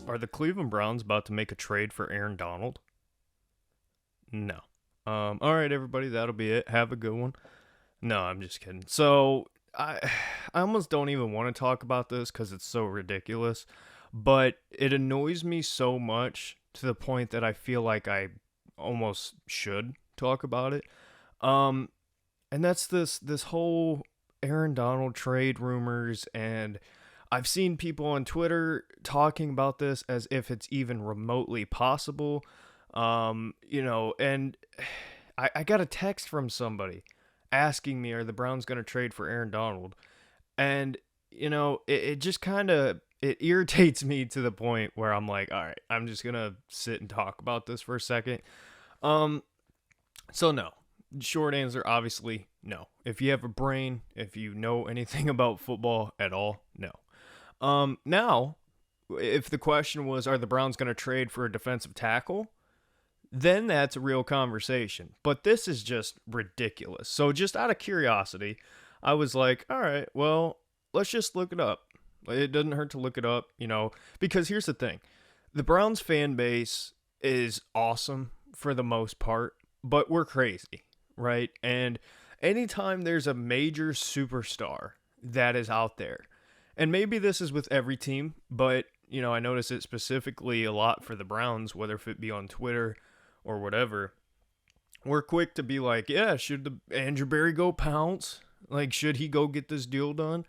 Are the Cleveland Browns about to make a trade for Aaron Donald? No. All right, everybody, that'll be it. Have a good one. No, I'm just kidding. So I almost don't even want to talk about this because it's so ridiculous, but it annoys me so much to the point that I feel like I almost should talk about it. And that's this whole Aaron Donald trade rumors, and I've seen people on Twitter talking about this as if it's even remotely possible. And I got a text from somebody asking me, are the Browns going to trade for Aaron Donald? And, it just kind of, it irritates me to the point where I'm like, all right, I'm just going to sit and talk about this for a second. So no, short answer, obviously, no. If you have a brain, if you know anything about football at all, no. Now, if the question was, are the Browns going to trade for a defensive tackle? Then that's a real conversation. But this is just ridiculous. So just out of curiosity, I was like, all right, well, let's just look it up. It doesn't hurt to look it up, because here's the thing. The Browns fan base is awesome for the most part, but we're crazy, right? And anytime there's a major superstar that is out there, and maybe this is with every team, but, I notice it specifically a lot for the Browns, whether if it be on Twitter or whatever, we're quick to be like, yeah, should the Andrew Berry go pounce? Like, should he go get this deal done?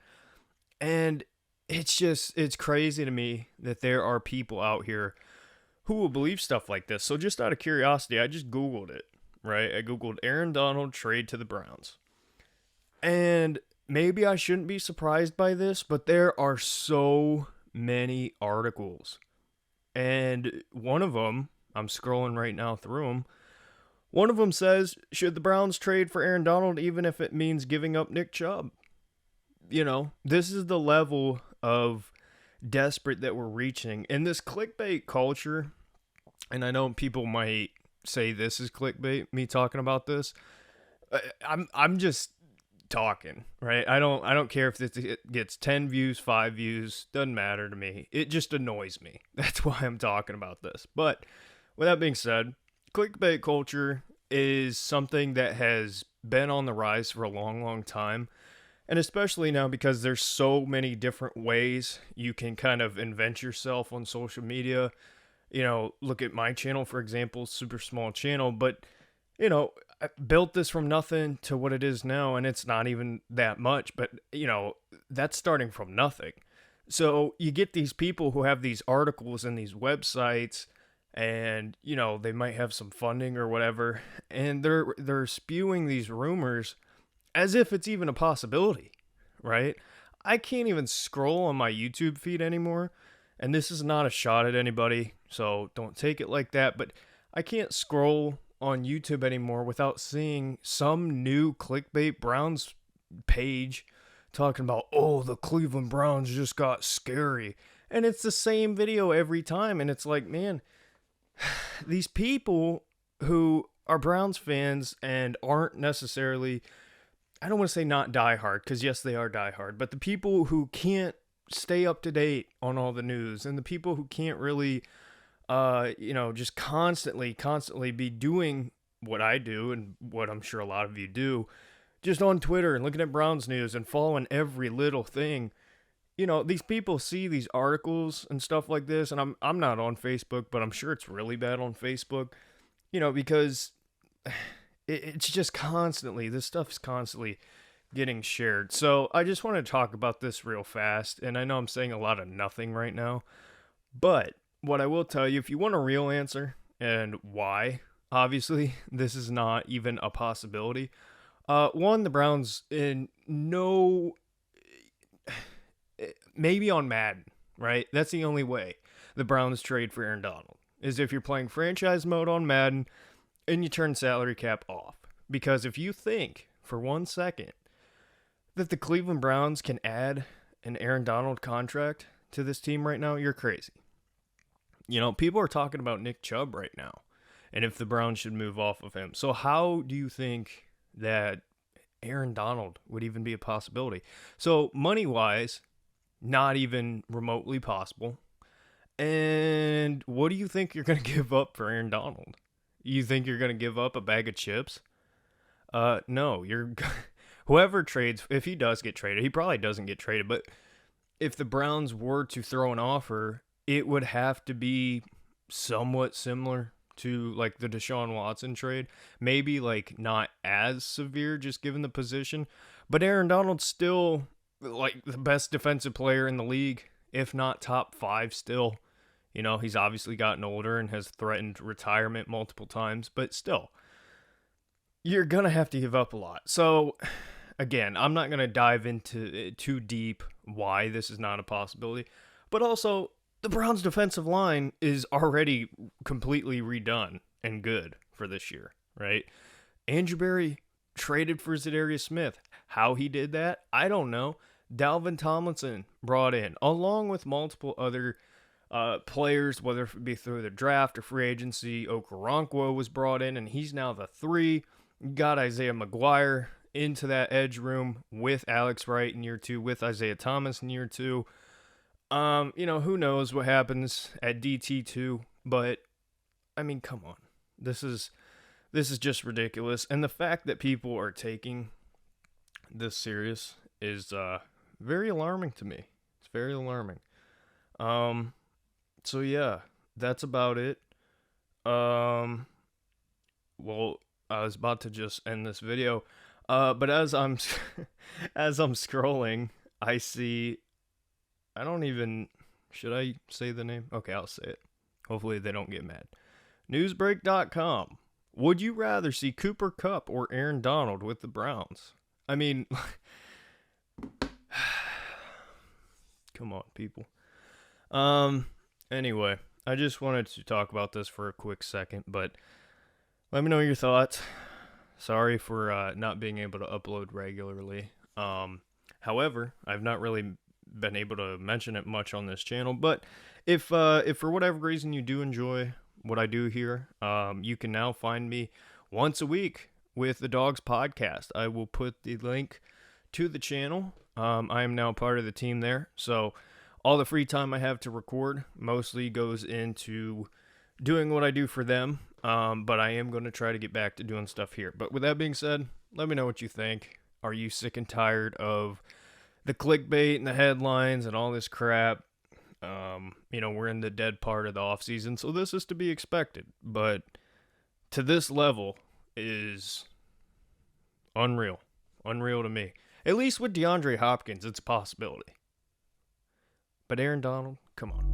And it's crazy to me that there are people out here who will believe stuff like this. So just out of curiosity, I just Googled it, right? I Googled Aaron Donald trade to the Browns. And maybe I shouldn't be surprised by this, but there are so many articles. And one of them, I'm scrolling right now through them. One of them says, should the Browns trade for Aaron Donald even if it means giving up Nick Chubb? This is the level of desperate that we're reaching. And this clickbait culture, and I know people might say this is clickbait, me talking about this. I'm just talking, right? I don't care if it gets 10 views, 5 views, doesn't matter to me. It just annoys me. That's why I'm talking about this. But with that being said, clickbait culture is something that has been on the rise for a long, long time. And especially now because there's so many different ways you can kind of invent yourself on social media. Look at my channel, for example, super small channel. But, I built this from nothing to what it is now. And it's not even that much. But, that's starting from nothing. So you get these people who have these articles and these websites, and they might have some funding or whatever, and they're spewing these rumors as if it's even a possibility, right? I can't even scroll on my YouTube feed anymore, and this is not a shot at anybody, so don't take it like that, but I can't scroll on YouTube anymore without seeing some new clickbait Browns page talking about, oh, the Cleveland Browns just got scary, and it's the same video every time, and it's like, man, these people who are Browns fans and aren't necessarily, I don't want to say not diehard, because yes, they are diehard, but the people who can't stay up to date on all the news, and the people who can't really, just constantly be doing what I do and what I'm sure a lot of you do, just on Twitter and looking at Browns news and following every little thing. These people see these articles and stuff like this, and I'm not on Facebook, but I'm sure it's really bad on Facebook, because it's just constantly, this stuff is constantly getting shared. So I just want to talk about this real fast, and I know I'm saying a lot of nothing right now, but what I will tell you, if you want a real answer and why, obviously this is not even a possibility. One, the Browns maybe on Madden, right? That's the only way the Browns trade for Aaron Donald, is if you're playing franchise mode on Madden and you turn salary cap off. Because if you think for 1 second that the Cleveland Browns can add an Aaron Donald contract to this team right now, you're crazy. People are talking about Nick Chubb right now and if the Browns should move off of him. So how do you think that Aaron Donald would even be a possibility? So money-wise, not even remotely possible. And what do you think you're going to give up for Aaron Donald? You think you're going to give up a bag of chips? No, whoever trades, if he does get traded, he probably doesn't get traded, but if the Browns were to throw an offer, it would have to be somewhat similar to like the Deshaun Watson trade. Maybe like not as severe just given the position, but Aaron Donald's still like the best defensive player in the league, if not top 5 still. He's obviously gotten older and has threatened retirement multiple times, but still, you're going to have to give up a lot. So again, I'm not going to dive into it too deep why this is not a possibility, but also the Browns' defensive line is already completely redone and good for this year, right? Andrew Berry traded for Za'Darius Smith. How he did that, I don't know. Dalvin Tomlinson brought in, along with multiple other players, whether it be through the draft or free agency. Okoronkwo was brought in, and he's now the 3. You got Isaiah McGuire into that edge room with Alex Wright in year 2, with Isaiah Thomas in year 2. Who knows what happens at DT2, but I mean, come on. This is just ridiculous. And the fact that people are taking this serious is very alarming to me. It's very alarming. So yeah, that's about it. Well, I was about to just end this video. But as I'm scrolling, I see, should I say the name? Okay, I'll say it. Hopefully they don't get mad. Newsbreak.com. Would you rather see Cooper Kupp or Aaron Donald with the Browns? I mean, come on, people. Anyway, I just wanted to talk about this for a quick second, but let me know your thoughts. Sorry for not being able to upload regularly. However, I've not really been able to mention it much on this channel, but if for whatever reason you do enjoy what I do here, you can now find me once a week with the Dogs Podcast. I will put the link to the channel. I am now part of the team there, so all the free time I have to record mostly goes into doing what I do for them, but I am going to try to get back to doing stuff here. But with that being said, let me know what you think. Are you sick and tired of the clickbait and the headlines and all this crap? We're in the dead part of the off season, so this is to be expected. But to this level is unreal to me. At least with DeAndre Hopkins, it's a possibility. But Aaron Donald, come on.